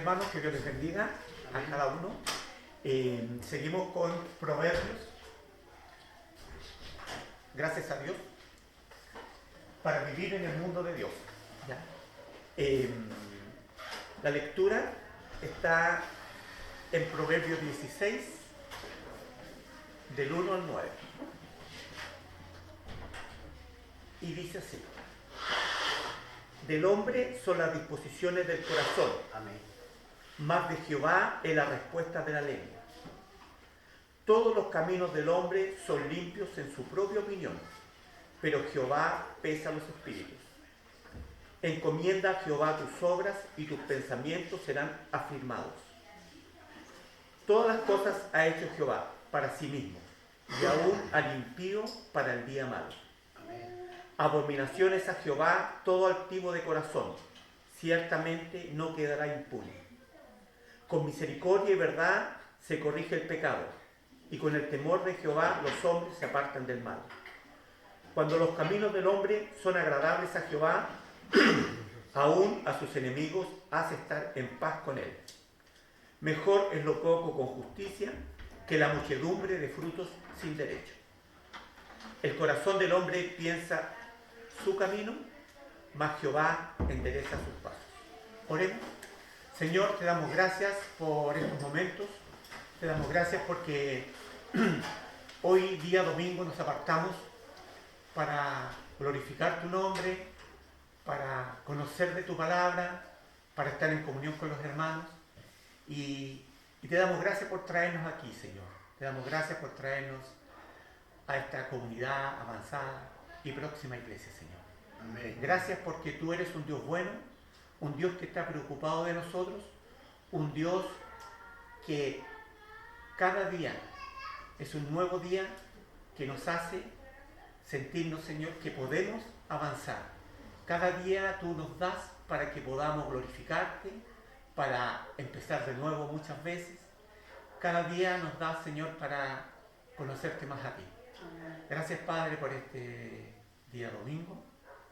hermanos, que Dios les bendiga a cada uno. Seguimos con Proverbios. Gracias a Dios para vivir en el mundo de Dios. ¿Ya? La lectura está en Proverbios 16, del 1 al 9. Y dice así: del hombre son las disposiciones del corazón, Amén. mas de Jehová es la respuesta de la lengua. Todos los caminos del hombre son limpios en su propia opinión, pero Jehová pesa los espíritus. Encomienda a Jehová tus obras y tus pensamientos serán afirmados. Todas las cosas ha hecho Jehová para sí mismo, y aún al impío para el día malo. Abominaciones a Jehová todo altivo de corazón, ciertamente no quedará impune. Con misericordia y verdad se corrige el pecado, y con el temor de Jehová los hombres se apartan del mal. Cuando los caminos del hombre son agradables a Jehová, aún a sus enemigos hace estar en paz con él. Mejor es lo poco con justicia que la muchedumbre de frutos sin derecho. El corazón del hombre piensa su camino, mas Jehová endereza sus pasos. Oremos. Señor, te damos gracias por estos momentos. Te damos gracias porque hoy día domingo nos apartamos para glorificar tu nombre, para conocer de tu palabra, para estar en comunión con los hermanos. Y te damos gracias por traernos aquí, Señor. Te damos gracias por traernos a esta comunidad avanzada y próxima iglesia, Señor. Amén. Gracias porque tú eres un Dios bueno, un Dios que está preocupado de nosotros, un Dios que cada día es un nuevo día que nos hace sentirnos, Señor, que podemos avanzar. Cada día tú nos das para que podamos glorificarte, para empezar de nuevo muchas veces. Cada día nos das, Señor, para conocerte más a ti. Gracias, Padre, por este día domingo.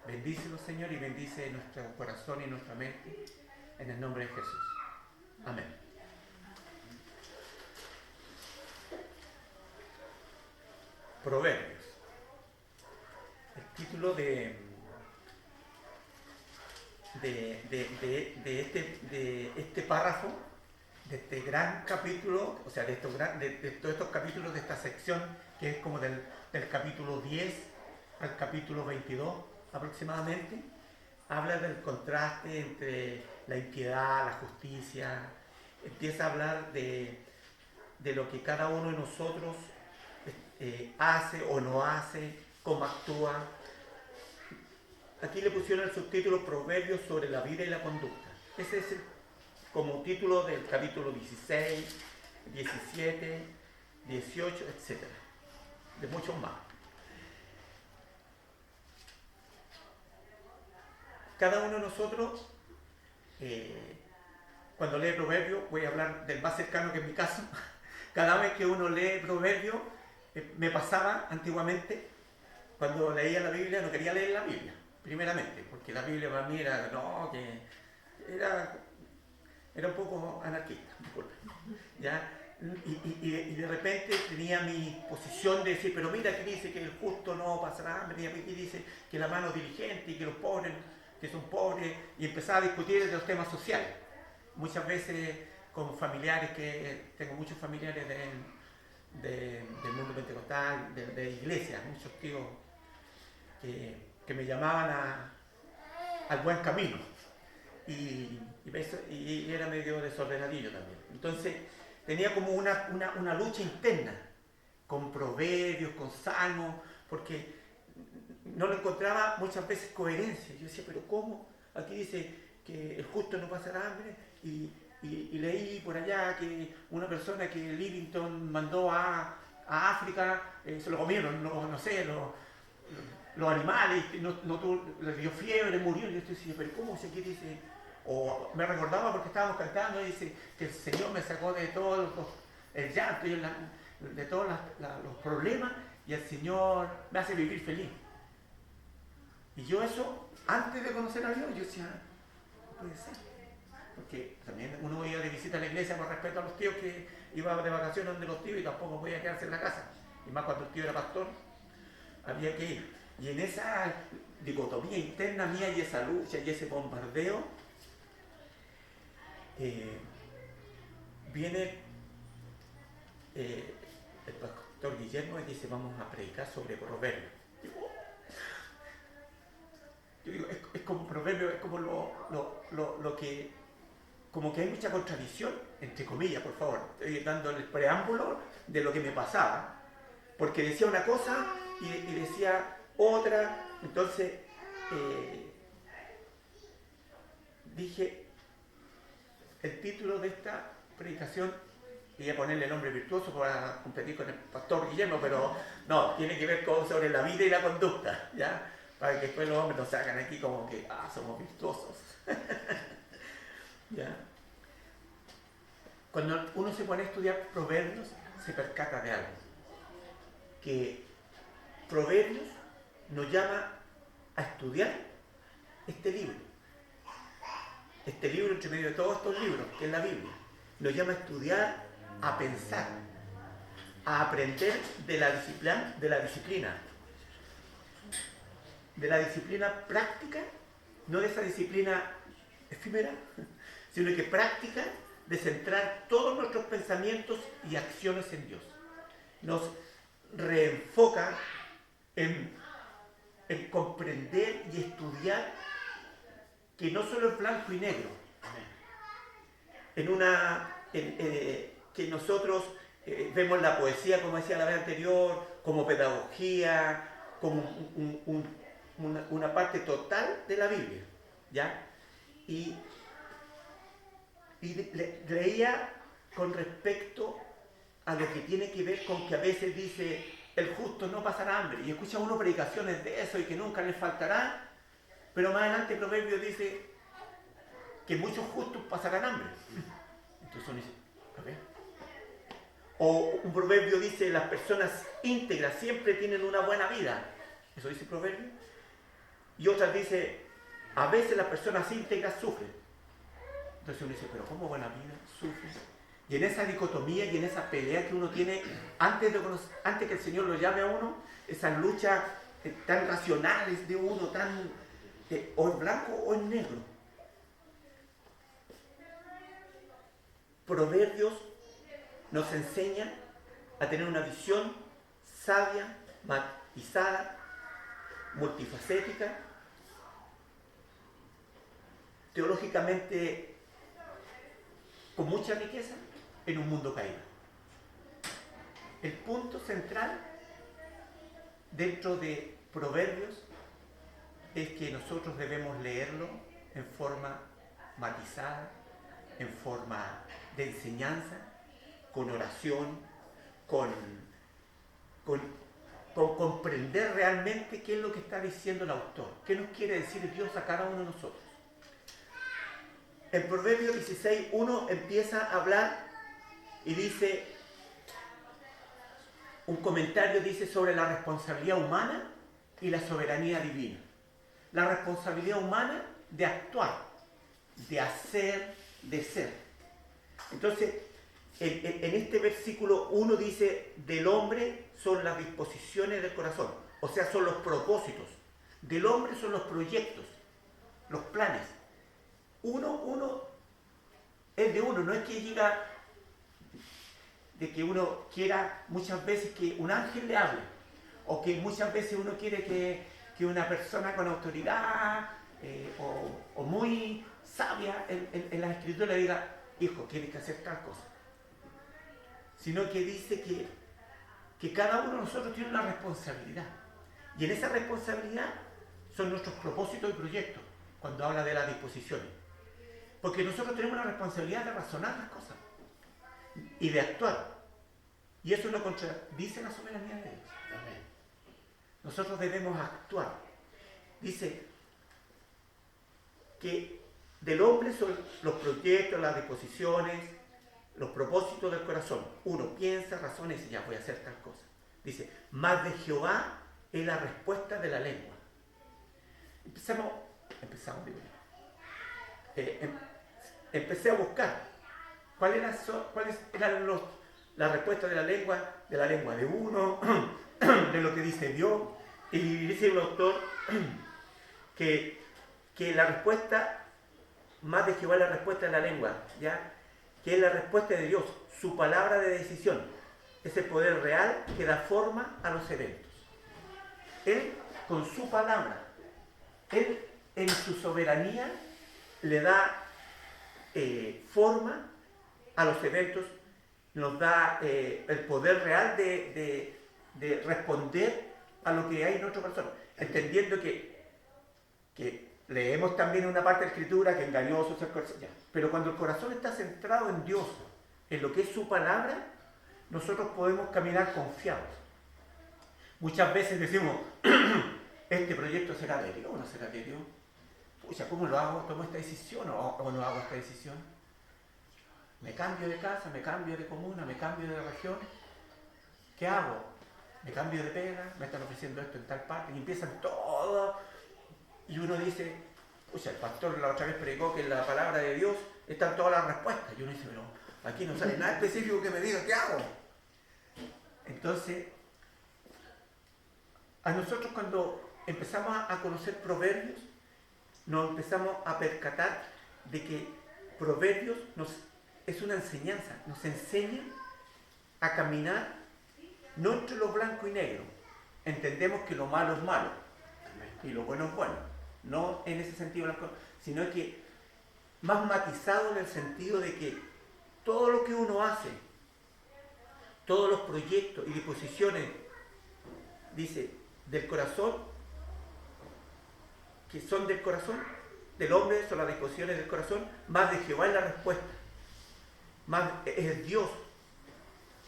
Bendícelo, Señor, y bendice nuestro corazón y nuestra mente, en el nombre de Jesús. Amén. Proverbios. El título de este párrafo, de este gran capítulo, o sea, de todos estos capítulos de esta sección, que es como del capítulo 10 al capítulo 22 aproximadamente, habla del contraste entre la impiedad, la justicia. Empieza a hablar de lo que cada uno de nosotros hace o no hace, cómo actúa. Aquí le pusieron el subtítulo Proverbios sobre la vida y la conducta. Ese es como título del capítulo 16, 17, 18, etc. De muchos más. Cada uno de nosotros, cuando lee Proverbios, voy a hablar del más cercano, que es mi caso. Cada vez que uno lee Proverbios, me pasaba antiguamente, cuando leía la Biblia, no quería leer la Biblia, primeramente, porque la Biblia para mí era, no, que era un poco anarquista, disculpe, ¿ya? Y de repente tenía mi posición de decir, pero mira, aquí dice que el justo no pasará hambre, y aquí dice que la mano dirigente y que los pobres, que son pobres, y empezaba a discutir de los temas sociales. Muchas veces con familiares, que tengo muchos familiares del mundo pentecostal, de iglesias, muchos tíos que me llamaban al buen camino. Y era medio desordenadillo también. Entonces tenía como una lucha interna con proverbios, con salmos, porque no le encontraba muchas veces coherencia. Yo decía, pero ¿cómo? Aquí dice que el justo no pasará hambre, y leí por allá que una persona que Livingstone mandó a África, se lo comieron, no sé, los animales, le dio fiebre, murió. Y yo decía, pero ¿cómo? Si aquí dice, o me recordaba porque estábamos cantando, y dice que el Señor me sacó de todos el llanto y de todos los problemas, y el Señor me hace vivir feliz. Y yo eso, antes de conocer a Dios, yo decía, no puede ser. porque también uno iba de visita a la iglesia por respeto a los tíos, que iba de vacaciones donde los tíos y tampoco podía quedarse en la casa. Y más cuando el tío era pastor, había que ir. Y en esa dicotomía interna mía y esa lucha y ese bombardeo, viene el pastor Guillermo y dice: vamos a predicar sobre Proverbios. Yo digo, es como Proverbios, es como lo que, como que hay mucha contradicción, entre comillas, por favor. Estoy dando el preámbulo de lo que me pasaba, porque decía una cosa y decía otra. Entonces dije, el título de esta predicación, voy a ponerle el hombre virtuoso para competir con el pastor Guillermo, pero no, tiene que ver sobre la vida y la conducta, ¿ya? Para que después los hombres nos sacan aquí como que, somos virtuosos. ¿Ya? Cuando uno se pone a estudiar Proverbios, se percata de algo. Que Proverbios nos llama a estudiar este libro. Este libro, entre medio de todos estos libros, que es la Biblia, nos llama a estudiar, a pensar, a aprender de la disciplina práctica, no de esa disciplina efímera, sino que práctica de centrar todos nuestros pensamientos y acciones en Dios. Nos reenfoca en comprender y estudiar que no solo es blanco y negro, que nosotros vemos la poesía, como decía la vez anterior, como pedagogía, como una parte total de la Biblia, ¿ya? Y leía con respecto a lo que tiene que ver con que a veces dice: el justo no pasará hambre, y escucha uno predicaciones de eso y que nunca les faltará, pero más adelante el proverbio dice que muchos justos pasarán hambre. Entonces uno dice, a ver. O un proverbio dice: las personas íntegras siempre tienen una buena vida. Eso dice el proverbio. Y otras dice: a veces las personas íntegras sufren. Entonces uno dice, pero ¿cómo buena vida? Sufren. Y en esa dicotomía y en esa pelea que uno tiene antes que el Señor lo llame a uno, esas luchas tan racionales de uno, tan o en blanco o en negro. Proverbios nos enseña a tener una visión sabia, matizada, multifacética, teológicamente con mucha riqueza en un mundo caído. El punto central dentro de Proverbios es que nosotros debemos leerlo en forma matizada, en forma de enseñanza, con oración, con comprender realmente qué es lo que está diciendo el autor, qué nos quiere decir Dios a cada uno de nosotros. En Proverbios 16:1 empieza a hablar y dice, un comentario dice sobre la responsabilidad humana y la soberanía divina. La responsabilidad humana de actuar, de hacer, de ser. Entonces, en este versículo 1 dice, del hombre son las disposiciones del corazón, o sea, son los propósitos. Del hombre son los proyectos, los planes. Uno es de uno, no es que diga de que uno quiera muchas veces que un ángel le hable, o que muchas veces uno quiere que una persona con autoridad o muy sabia en la escritura le diga, hijo, tienes que hacer tal cosa. Sino que dice que cada uno de nosotros tiene una responsabilidad. Y en esa responsabilidad son nuestros propósitos y proyectos, cuando habla de las disposiciones. Porque nosotros tenemos la responsabilidad de razonar las cosas y de actuar. Y eso no contradice la soberanía de Dios. Nosotros debemos actuar. Dice que del hombre son los proyectos, las disposiciones, los propósitos del corazón. Uno piensa, razona y dice, ya voy a hacer tal cosa. Dice, más de Jehová es la respuesta de la lengua. Empezamos, digo yo. empecé a buscar cuáles eran las respuestas de la lengua de uno, de lo que dice Dios. Y dice el autor que la respuesta más de Jehová es la respuesta de la lengua, ¿ya? Que es la respuesta de Dios, su palabra de decisión. Es el poder real que da forma a los eventos. Él, con su palabra, Él en su soberanía le da forma a los eventos, nos da el poder real de responder a lo que hay en otra persona, entendiendo que leemos también una parte de la Escritura que engañoso es el corazón, pero cuando el corazón está centrado en Dios, en lo que es su palabra, nosotros podemos caminar confiados. Muchas veces decimos, este proyecto será de Dios o no será de Dios. Pucha, ¿cómo lo hago? ¿Tomo esta decisión o no hago esta decisión? ¿Me cambio de casa? ¿Me cambio de comuna? ¿Me cambio de región? ¿Qué hago? ¿Me cambio de pega? ¿Me están ofreciendo esto en tal parte? Y empiezan todos. Y uno dice, pucha, el pastor la otra vez predicó que en la palabra de Dios están todas las respuestas. Y uno dice, pero aquí no sale nada específico que me diga qué hago. Entonces, a nosotros cuando empezamos a conocer Proverbios, nos empezamos a percatar de que Proverbios es una enseñanza, nos enseña a caminar no entre lo blanco y negro. Entendemos que lo malo es malo y lo bueno es bueno, no en ese sentido blanco, sino que más matizado en el sentido de que todo lo que uno hace, todos los proyectos y disposiciones, dice, del corazón, que son del corazón, del hombre son las disposiciones del corazón, más de Jehová es la respuesta, más es Dios,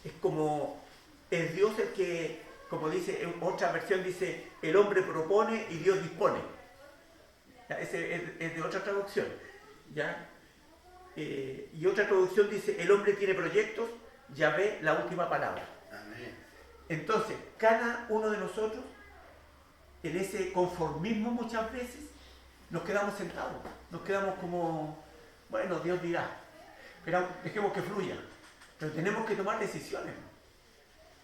es Dios el que, como dice, en otra versión dice, el hombre propone y Dios dispone. ¿Ya? Ese es de otra traducción, ¿ya? Y otra traducción dice, el hombre tiene proyectos, Yahvé la última palabra. Amén. Entonces, cada uno de nosotros, en ese conformismo muchas veces, nos quedamos sentados, nos quedamos como, bueno, Dios dirá, pero dejemos que fluya, pero tenemos que tomar decisiones,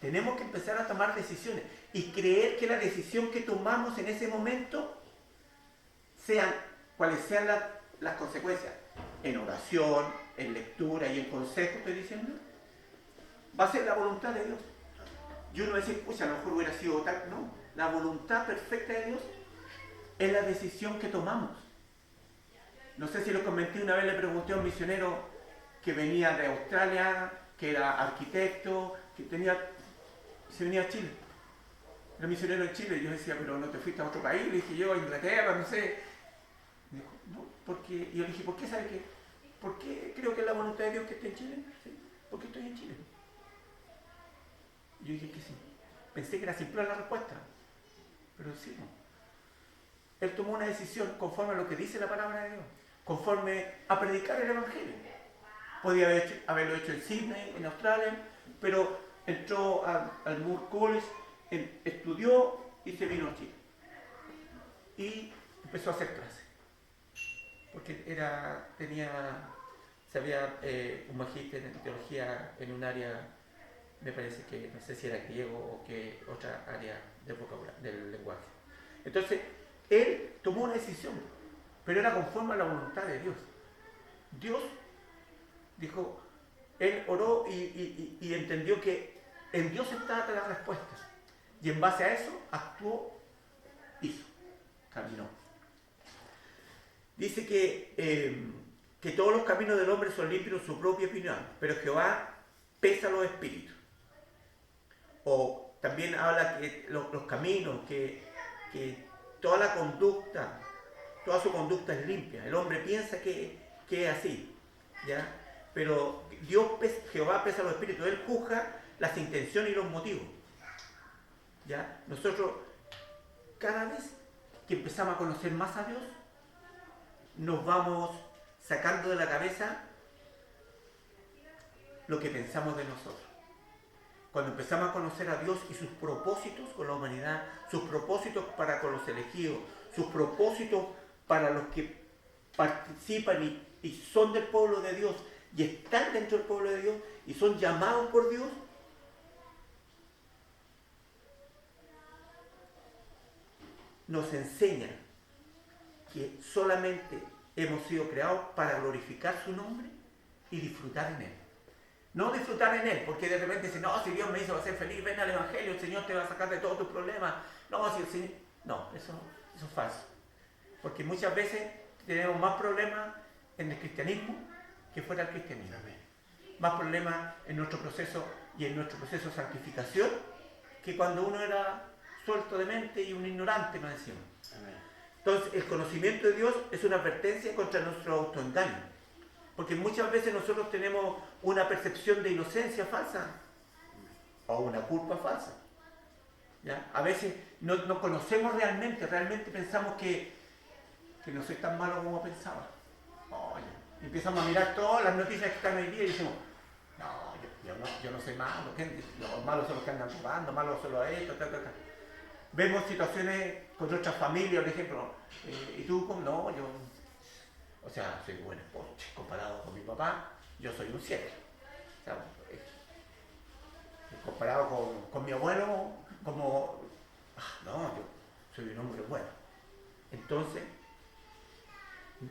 tenemos que empezar a tomar decisiones y creer que la decisión que tomamos en ese momento, cuales sean las consecuencias, en oración, en lectura y en consejo, estoy diciendo, va a ser la voluntad de Dios. Y uno dice, pucha, a lo mejor hubiera sido tal, no. La voluntad perfecta de Dios es la decisión que tomamos. No sé si lo comenté, una vez le pregunté a un misionero que venía de Australia, que era arquitecto, que se venía a Chile. Era misionero en Chile, y yo decía, pero no te fuiste a otro país, le dije yo a Inglaterra, no sé. Me dijo, no, porque, y yo le dije, ¿por qué sabe qué? ¿Por qué creo que es la voluntad de Dios que esté en Chile? ¿Sí? Porque estoy en Chile. Y yo dije que sí. Pensé que era simple la respuesta. Pero sí, no. Él tomó una decisión conforme a lo que dice la palabra de Dios, conforme a predicar el Evangelio. Podía haberlo hecho en Sydney, en Australia, pero entró al Moore College, estudió y se vino a Chile. Y empezó a hacer clases. Porque sabía un magíster en teología en un área, me parece que, no sé si era griego o que otra área del vocabulario, del lenguaje. Entonces, él tomó una decisión, pero era conforme a la voluntad de Dios. Dios dijo, él oró y entendió que en Dios estaban las respuestas. Y en base a eso, actuó, hizo, caminó. Dice que todos los caminos del hombre son limpios en su propia opinión, pero Jehová pesa los espíritus. O también habla que los caminos, que toda la conducta, toda su conducta es limpia. El hombre piensa que es así, ¿ya? Pero Jehová pesa los espíritus, Él juzga las intenciones y los motivos, ¿ya? Nosotros, cada vez que empezamos a conocer más a Dios, nos vamos sacando de la cabeza lo que pensamos de nosotros. Cuando empezamos a conocer a Dios y sus propósitos con la humanidad, sus propósitos para con los elegidos, sus propósitos para los que participan y son del pueblo de Dios y están dentro del pueblo de Dios y son llamados por Dios, nos enseña que solamente hemos sido creados para glorificar su nombre y disfrutar en él. No disfrutar en él, porque de repente dicen, no, si Dios me hizo ser feliz, ven al Evangelio, el Señor te va a sacar de todos tus problemas. No, si el Señor... No, eso es falso. Porque muchas veces tenemos más problemas en el cristianismo que fuera del cristianismo. Más problemas en nuestro proceso y en nuestro proceso de santificación que cuando uno era suelto de mente y un ignorante, nos decimos. Entonces, el conocimiento de Dios es una advertencia contra nuestro autoengaño. Porque muchas veces nosotros tenemos una percepción de inocencia falsa o una culpa falsa. ¿Ya? A veces no conocemos realmente pensamos que no soy tan malo como pensaba. Y empezamos a mirar todas las noticias que están hoy día y decimos, no, yo no soy malo, los malos son los que andan robando, malos son los estos, Vemos situaciones con nuestras familias, por ejemplo, y tú, no, yo... O sea, soy un buen esposo, comparado con mi papá, yo soy un 7. O sea, comparado con mi abuelo, como, no, yo soy un hombre bueno. Entonces,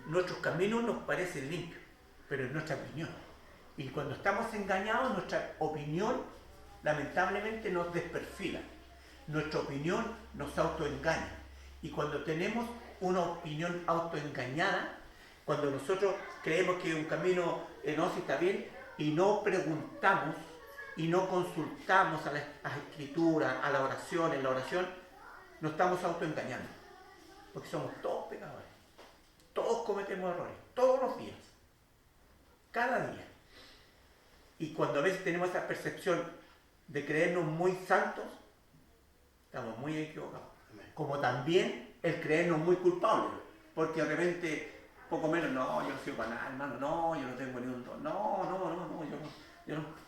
nuestros caminos nos parecen limpios, pero es nuestra opinión. Y cuando estamos engañados, nuestra opinión lamentablemente nos desperfila. Nuestra opinión nos autoengaña. Y cuando tenemos una opinión autoengañada, cuando nosotros creemos que un camino no se está bien y no preguntamos y no consultamos a las escrituras, a la oración, en la oración, nos estamos autoengañando. Porque somos todos pecadores. Todos cometemos errores, todos los días, cada día. Y cuando a veces tenemos esa percepción de creernos muy santos, estamos muy equivocados. Como también el creernos muy culpables, porque de repente... poco menos, no, yo no soy para nada, hermano, no, yo no tengo ni un don, no,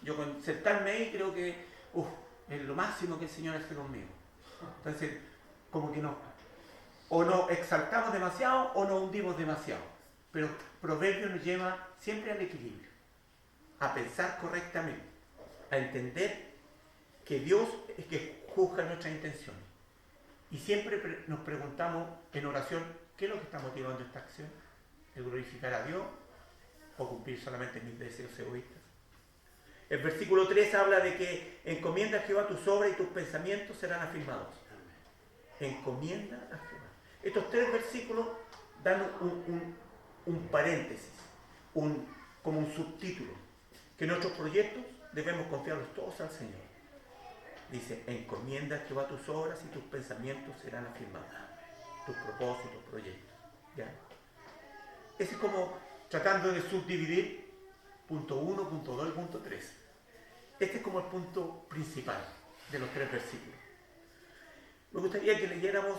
yo con sentarme ahí creo que es lo máximo que el Señor hace conmigo. Entonces, como que o nos exaltamos demasiado o nos hundimos demasiado. Pero Proverbio nos lleva siempre al equilibrio, a pensar correctamente, a entender que Dios es que juzga nuestras intenciones. Y siempre nos preguntamos en oración, ¿qué es lo que está motivando esta acción? ¿El glorificar a Dios o cumplir solamente mis deseos egoístas? El versículo 3 habla de que encomienda a Jehová tus obras y tus pensamientos serán afirmados. Encomienda a Jehová. Estos 3 versículos dan un paréntesis, como un subtítulo, que nuestros proyectos debemos confiarlos todos al Señor. Dice, encomienda a Jehová tus obras y tus pensamientos serán afirmados. Tus propósitos, proyectos. ¿Ya? Ese es como tratando de subdividir punto 1, punto 2 y punto 3. Este es como el punto principal de los 3 versículos. Me gustaría que leyéramos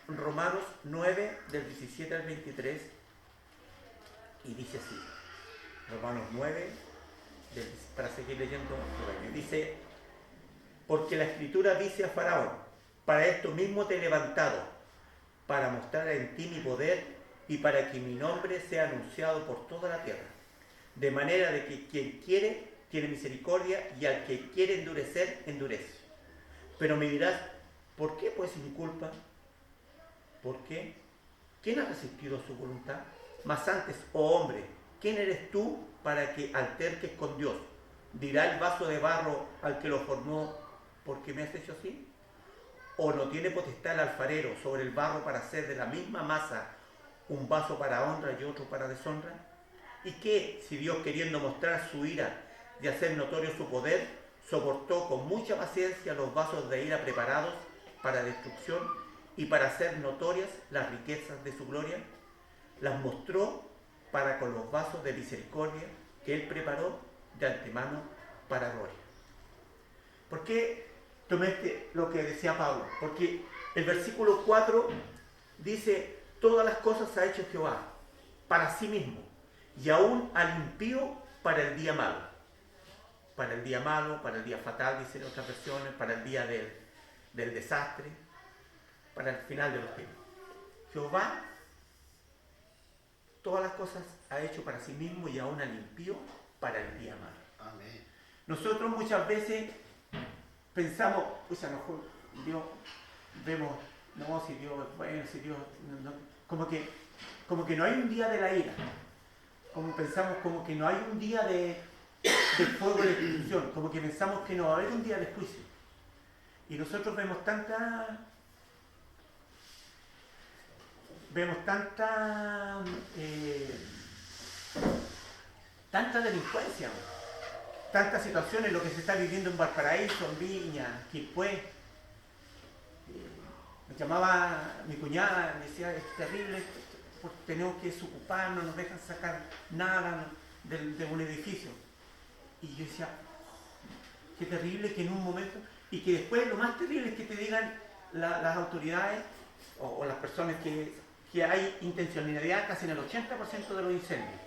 Romanos 9, del 17 al 23, y dice así. Romanos 9, para seguir leyendo, dice, porque la Escritura dice a Faraón, para esto mismo te he levantado, para mostrar en ti mi poder y para que mi nombre sea anunciado por toda la tierra. De manera de que quien quiere, tiene misericordia, y al que quiere endurecer, endurece. Pero me dirás, ¿por qué pues sin culpa? ¿Por qué? ¿Quién ha resistido su voluntad? Mas antes, oh hombre, ¿quién eres tú para que alterques con Dios? ¿Dirá el vaso de barro al que lo formó, ¿por qué me has hecho así? ¿O no tiene potestad el alfarero sobre el barro para hacer de la misma masa un vaso para honra y otro para deshonra? ¿Y qué si Dios, queriendo mostrar su ira y hacer notorio su poder, soportó con mucha paciencia los vasos de ira preparados para destrucción y para hacer notorias las riquezas de su gloria? Las mostró para con los vasos de misericordia que Él preparó de antemano para gloria. ¿Por qué tomé lo que decía Pablo? Porque el versículo 4 dice, todas las cosas ha hecho Jehová para sí mismo, y aún al impío para el día malo. Para el día malo, para el día fatal, dicen otras versiones, para el día del desastre, para el final de los tiempos. Jehová todas las cosas ha hecho para sí mismo y aún ha limpiado para el día malo. Amén. Nosotros muchas veces pensamos, pues a lo mejor Dios, vemos, no, si Dios es bueno, si Dios, no, como que no hay un día de la ira, como pensamos como que no hay un día de fuego de destrucción, como que pensamos que no va a haber un día de juicio. Y nosotros vemos tanta delincuencia, tantas situaciones, lo que se está viviendo en Valparaíso, en Viña, Quilpué. Me llamaba mi cuñada, me decía, es terrible, porque tenemos que desocuparnos, no nos dejan sacar nada de un edificio. Y yo decía, oh, qué terrible que en un momento, y que después lo más terrible es que te digan las autoridades o las personas que hay intencionalidad casi en el 80% de los incendios.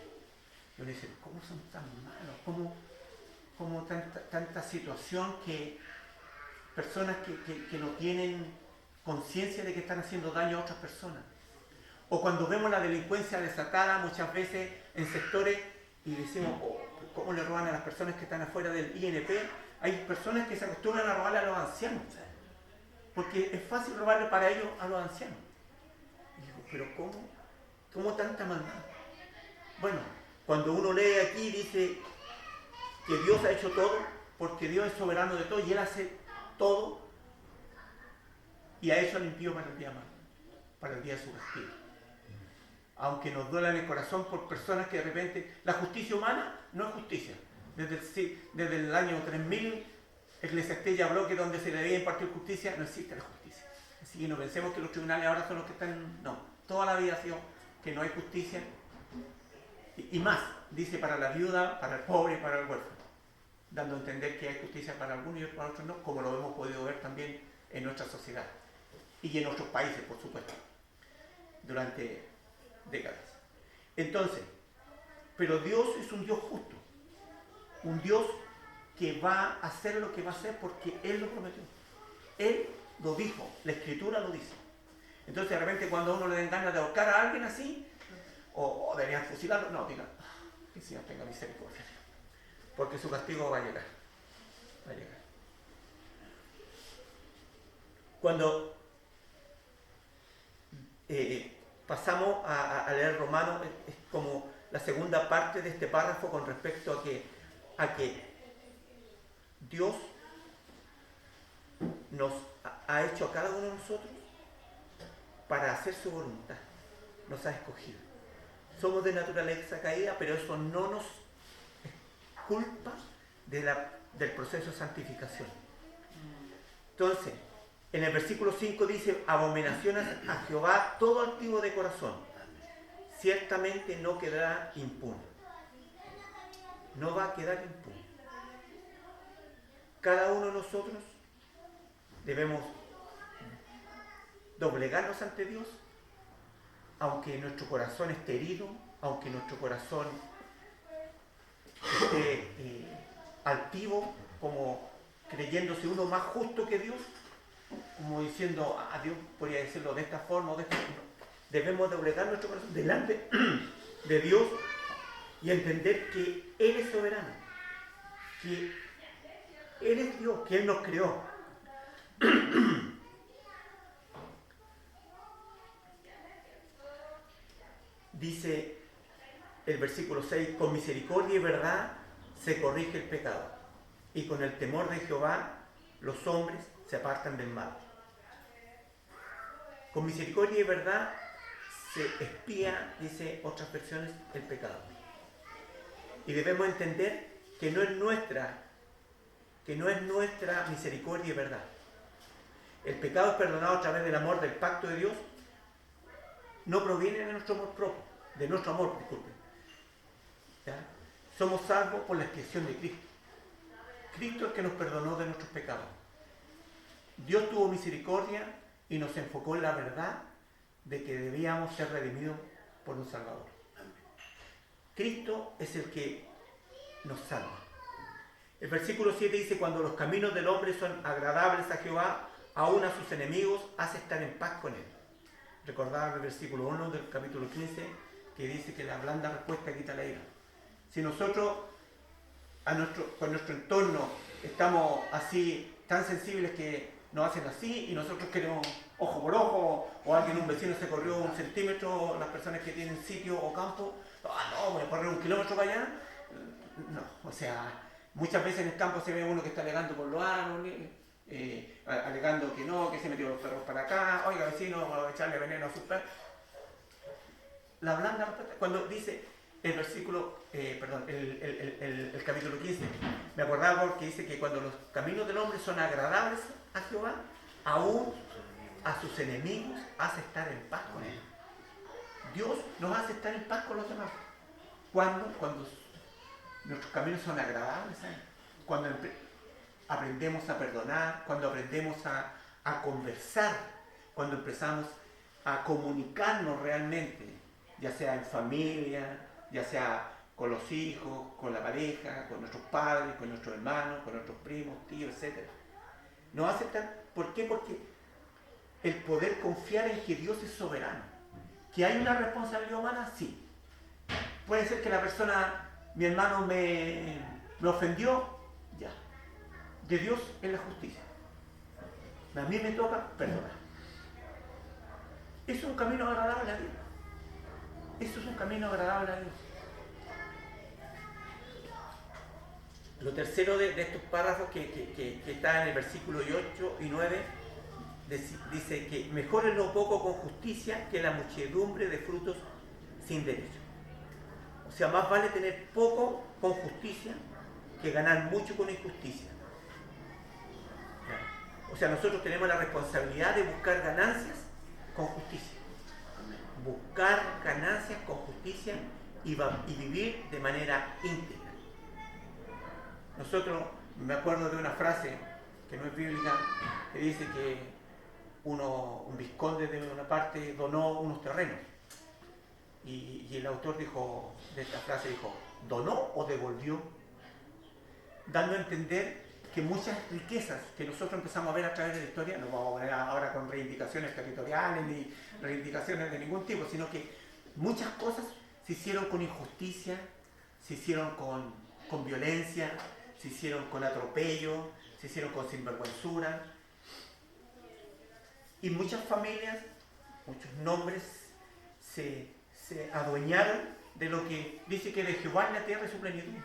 Y uno dice, ¿cómo son tan malos? ¿Cómo tanta situación que personas que no tienen conciencia de que están haciendo daño a otras personas? O cuando vemos la delincuencia desatada muchas veces en sectores y decimos, oh, ¿cómo le roban a las personas que están afuera del INP? Hay personas que se acostumbran a robarle a los ancianos, porque es fácil robarle para ellos a los ancianos. Y digo, pero ¿cómo tanta maldad? Bueno, cuando uno lee aquí dice que Dios ha hecho todo, porque Dios es soberano de todo y Él hace todo y ha hecho el impío para el día malo, para el día de su castigo. Aunque nos duela en el corazón por personas que de repente, la justicia humana no es justicia. Desde el año 3000, Eclesiastés ya habló que donde se le debía impartir justicia no existe la justicia. Así que no pensemos que los tribunales ahora son los que están, no, toda la vida ha sido que no hay justicia. Y más, dice para la viuda, para el pobre y para el huérfano, dando a entender que hay justicia para algunos y para otros no, como lo hemos podido ver también en nuestra sociedad y en otros países, por supuesto, durante décadas. Entonces, pero Dios es un Dios justo, un Dios que va a hacer lo que va a hacer porque Él lo prometió. Él lo dijo, la Escritura lo dice. Entonces, de repente, cuando a uno le den ganas de ahorcar a alguien así, o deberían fusilarlo, no, digan, que el Señor tenga misericordia, porque su castigo va a llegar. Va a llegar. Cuando pasamos a leer Romanos, es como la segunda parte de este párrafo con respecto a que Dios nos ha hecho a cada uno de nosotros para hacer su voluntad. Nos ha escogido. Somos de naturaleza caída, pero eso no nos culpa del proceso de santificación. Entonces, en el versículo 5 dice, abominaciones a Jehová todo altivo de corazón, ciertamente no quedará impune. No va a quedar impune. Cada uno de nosotros debemos doblegarnos ante Dios, aunque nuestro corazón esté herido, aunque nuestro corazón esté altivo, como creyéndose uno más justo que Dios, como diciendo, a Dios podría decirlo de esta forma o de esta forma. Debemos doblegar nuestro corazón delante de Dios y entender que Él es soberano, que Él es Dios, que Él nos creó. Dice el versículo 6, con misericordia y verdad se corrige el pecado, y con el temor de Jehová los hombres se apartan del mal. Con misericordia y verdad se expía, dice otras versiones, el pecado. Y debemos entender que no es nuestra misericordia y verdad. El pecado es perdonado a través del amor del pacto de Dios, no proviene de nuestro amor propio, de nuestro amor, disculpe. ¿Ya? Somos salvos por la expiación de Cristo. Cristo es el que nos perdonó de nuestros pecados. Dios tuvo misericordia y nos enfocó en la verdad de que debíamos ser redimidos por un Salvador. Cristo es el que nos salva. El versículo 7 dice, cuando los caminos del hombre son agradables a Jehová, aún a sus enemigos hace estar en paz con él. Recordaba el versículo 1 del capítulo 15, que dice que la blanda respuesta quita la ira. Si nosotros con nuestro entorno estamos así, tan sensibles que nos hacen así y nosotros queremos ojo por ojo, o alguien, un vecino se corrió 1 centímetro, las personas que tienen sitio o campo, no, voy a correr 1 kilómetro para allá. No, o sea, muchas veces en el campo se ve uno que está alegando por los árboles, alegando que no, que se metió los perros para acá, oiga vecino, voy a echarle veneno a sus perros. La blanda respuesta, cuando dice el versículo, el capítulo 15, me acordaba porque dice que cuando los caminos del hombre son agradables a Jehová, aún a sus enemigos hace estar en paz con él. Dios nos hace estar en paz con los demás. Cuando nuestros caminos son agradables a él, cuando aprendemos a perdonar, cuando aprendemos a conversar, cuando empezamos a comunicarnos realmente, ya sea en familia, ya sea con los hijos, con la pareja, con nuestros padres, con nuestros hermanos, con nuestros primos, tíos, etc. Nos hace estar, ¿por qué? Porque el poder confiar en que Dios es soberano. ¿Que hay una responsabilidad humana? Sí. Puede ser que la persona, mi hermano me ofendió, ya. De Dios es la justicia. A mí me toca perdonar. Eso es un camino agradable a Dios. Eso es un camino agradable a Dios. Lo tercero de estos párrafos que está en el versículo 8 y 9 dice que mejor es lo poco con justicia que la muchedumbre de frutos sin derecho. O sea, más vale tener poco con justicia que ganar mucho con injusticia. O sea, nosotros tenemos la responsabilidad de buscar ganancias con justicia. Buscar ganancias con justicia y vivir de manera íntegra. Nosotros, me acuerdo de una frase que no es bíblica, que dice que un vizconde de una parte donó unos terrenos. Y el autor dijo, de esta frase dijo, ¿donó o devolvió? Dando a entender que muchas riquezas que nosotros empezamos a ver a través de la historia, no vamos a poner ahora con reivindicaciones territoriales ni reivindicaciones de ningún tipo, sino que muchas cosas se hicieron con injusticia, se hicieron con violencia, se hicieron con atropello, se hicieron con sinvergüenzura. Y muchas familias, muchos nombres se adueñaron de lo que dice que de Jehová en la tierra es su plenitud.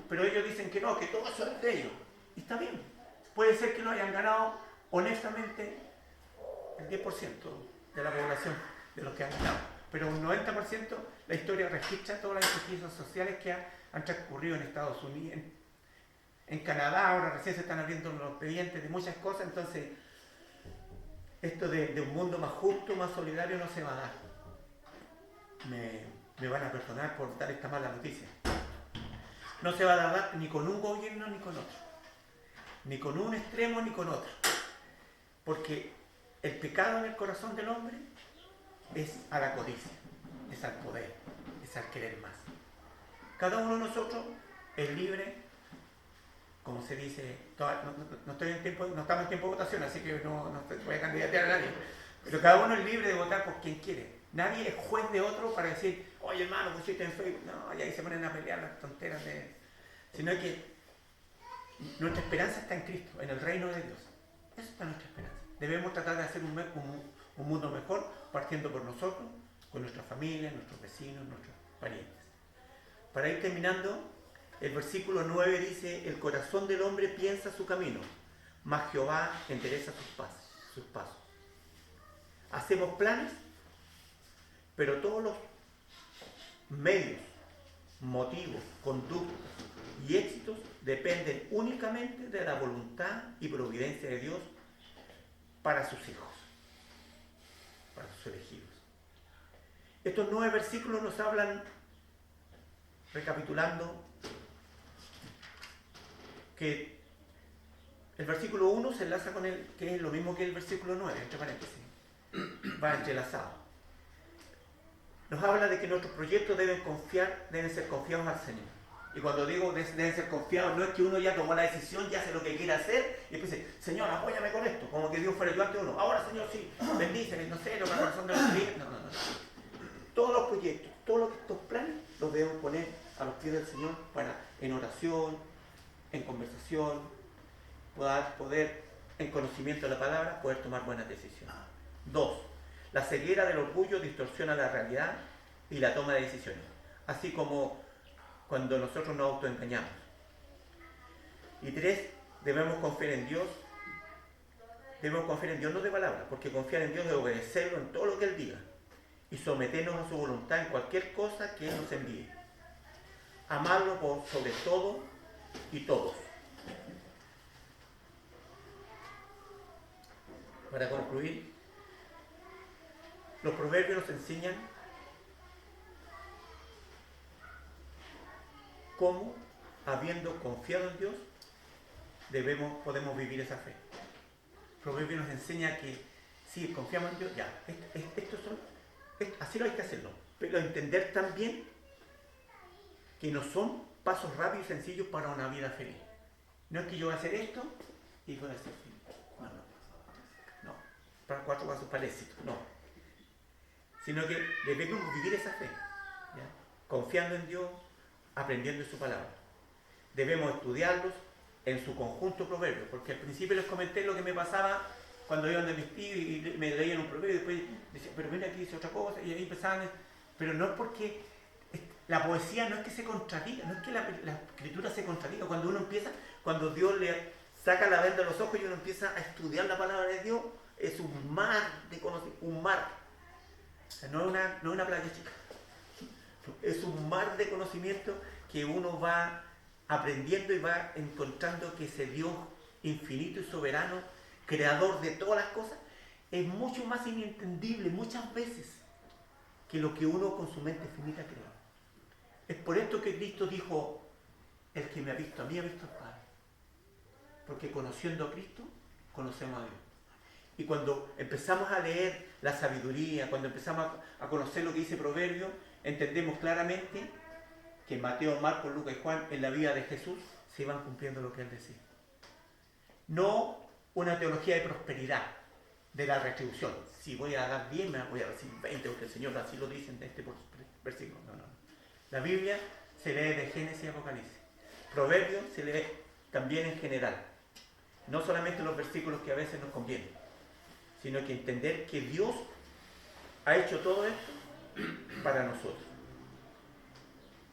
Pero ellos dicen que no, que todo eso es de ellos. Y está bien. Puede ser que no hayan ganado honestamente el 10% de la población de los que han ganado. Pero un 90% la historia registra todas las injusticias sociales que han transcurrido en Estados Unidos. En Canadá ahora recién se están abriendo los expedientes de muchas cosas. Entonces, esto de un mundo más justo, más solidario no se va a dar. Me van a perdonar por dar esta mala noticia. No se va a dar ni con un gobierno ni con otro. Ni con un extremo ni con otro. Porque el pecado en el corazón del hombre es a la codicia, es al poder, es al querer más. Cada uno de nosotros es libre, como se dice, no estamos en tiempo de votación, así que no voy a candidatear a nadie. Pero cada uno es libre de votar por quien quiere. Nadie es juez de otro para decir, oye hermano, pusiste en Facebook. No, y ahí se ponen a pelear las tonteras sino que nuestra esperanza está en Cristo, en el reino de Dios. Esa está nuestra esperanza. Debemos tratar de hacer un mundo mejor, partiendo por nosotros, con nuestra familia, nuestros vecinos, nuestros parientes. Para ir terminando, el versículo 9 dice, el corazón del hombre piensa su camino, mas Jehová endereza sus pasos. Hacemos planes, pero todos los medios, motivos, conductas y éxitos dependen únicamente de la voluntad y providencia de Dios para sus hijos, para sus elegidos. Estos 9 versículos nos hablan, recapitulando, que el versículo 1 se enlaza con el que es lo mismo que el versículo 9, entre paréntesis, va entrelazado. Nos habla de que nuestros proyectos deben ser confiados al Señor. Y cuando digo deben ser confiados, no es que uno ya tomó la decisión, ya hace lo que quiere hacer, y después dice, Señor, apóyame con esto, como que Dios fuera ayudante de uno. Ahora, Señor, sí, bendíceme, no sé, lo que el corazón de los clientes. No. todos los proyectos, todos estos planes los debemos poner a los pies del Señor para en oración, en conversación, poder en conocimiento de la palabra, poder tomar buenas decisiones. 2. La ceguera del orgullo distorsiona la realidad y la toma de decisiones, así como cuando nosotros nos autoengañamos. Y 3. Debemos confiar en Dios. Debemos confiar en Dios no de palabra, porque confiar en Dios es obedecerlo en todo lo que Él diga y someternos a su voluntad en cualquier cosa que Él nos envíe. Amarlo por sobre todo y todos. Para concluir, los proverbios nos enseñan cómo, habiendo confiado en Dios, podemos vivir esa fe. El proverbio nos enseña que si confiamos en Dios, ya, así lo hay que hacerlo, pero entender también que no son pasos rápidos y sencillos para una vida feliz. No es que yo voy a hacer esto y voy a ser feliz. No, para 4 pasos para el éxito, no. Sino que debemos vivir esa fe, ¿ya? Confiando en Dios, aprendiendo de su palabra. Debemos estudiarlos en su conjunto proverbios, porque al principio les comenté lo que me pasaba cuando iban de mis tíos y me leían un proverbio y después decían, pero mira aquí dice otra cosa, y ahí empezaban, pero no es porque la poesía no es que se contradiga, no es que la escritura se contradiga, cuando Dios le saca la venda de los ojos y uno empieza a estudiar la palabra de Dios, es un mar de conocimiento, un mar, o sea, no es una playa chica, es un mar de conocimiento que uno va aprendiendo y va encontrando que ese Dios infinito y soberano, creador de todas las cosas, es mucho más inentendible muchas veces que lo que uno con su mente finita crea. Es por esto que Cristo dijo, el que me ha visto a mí ha visto al Padre. Porque conociendo a Cristo, conocemos a Dios. Y cuando empezamos a leer la sabiduría, cuando empezamos a conocer lo que dice Proverbio, entendemos claramente que Mateo, Marcos, Lucas y Juan, en la vida de Jesús, se iban cumpliendo lo que Él decía. No una teología de prosperidad, de la retribución. Si voy a dar 10, me voy a recibir 20, porque el Señor así lo dice en este versículo. No. La Biblia se lee de Génesis y Apocalipsis. Proverbios se lee también en general. No solamente los versículos que a veces nos convienen, sino que entender que Dios ha hecho todo esto para nosotros.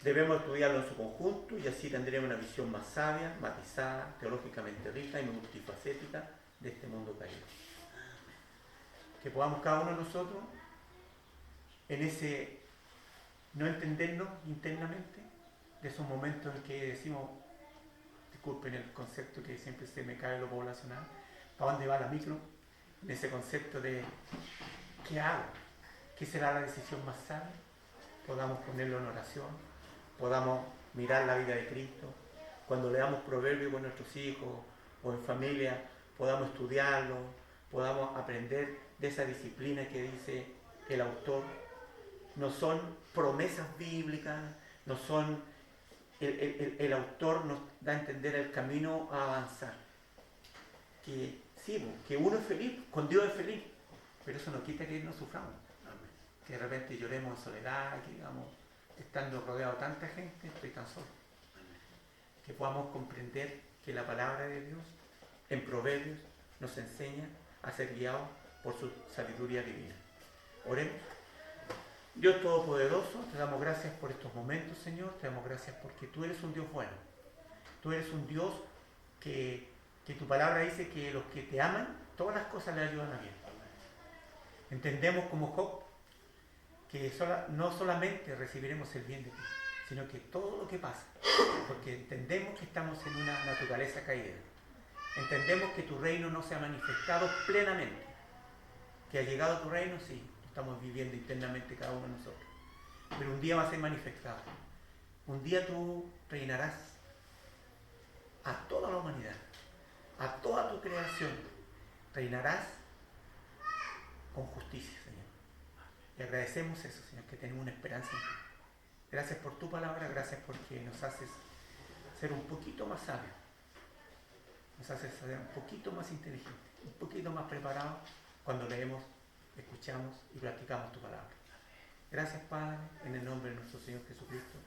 Debemos estudiarlo en su conjunto y así tendremos una visión más sabia, matizada, teológicamente rica y multifacética de este mundo caído. Que podamos cada uno de nosotros en ese no entendernos internamente, de esos momentos en que decimos, disculpen el concepto que siempre se me cae lo poblacional, ¿para dónde va la micro? En ese concepto de ¿qué hago? ¿Qué será la decisión más sabia? Podamos ponerlo en oración, podamos mirar la vida de Cristo, cuando leamos proverbios con nuestros hijos o en familia, podamos estudiarlo, podamos aprender de esa disciplina que dice el autor. No son promesas bíblicas, no son... El autor nos da a entender el camino a avanzar. Que sí, que uno es feliz, con Dios es feliz, pero eso no quita que no suframos. Que de repente lloremos en soledad, que digamos, estando rodeado de tanta gente, estoy tan solo. Que podamos comprender que la palabra de Dios en Proverbios nos enseña a ser guiados por su sabiduría divina. Oremos. Dios Todopoderoso, te damos gracias por estos momentos, Señor. Te damos gracias porque tú eres un Dios bueno. Tú eres un Dios que tu palabra dice que los que te aman, todas las cosas le ayudan a bien. Entendemos como Job que no solamente recibiremos el bien de ti, sino que todo lo que pasa, porque entendemos que estamos en una naturaleza caída. Entendemos que tu reino no se ha manifestado plenamente, que ha llegado tu reino, sí, estamos viviendo internamente cada uno de nosotros, pero un día va a ser manifestado. Un día tú reinarás a toda la humanidad, a toda tu creación, reinarás con justicia, Señor. Y agradecemos eso, Señor, que tenemos una esperanza en ti. Gracias por tu palabra, gracias porque nos haces ser un poquito más sabios, nos haces ser un poquito más inteligentes, un poquito más preparados cuando leemos, escuchamos y practicamos tu palabra. Gracias, Padre, en el nombre de nuestro Señor Jesucristo.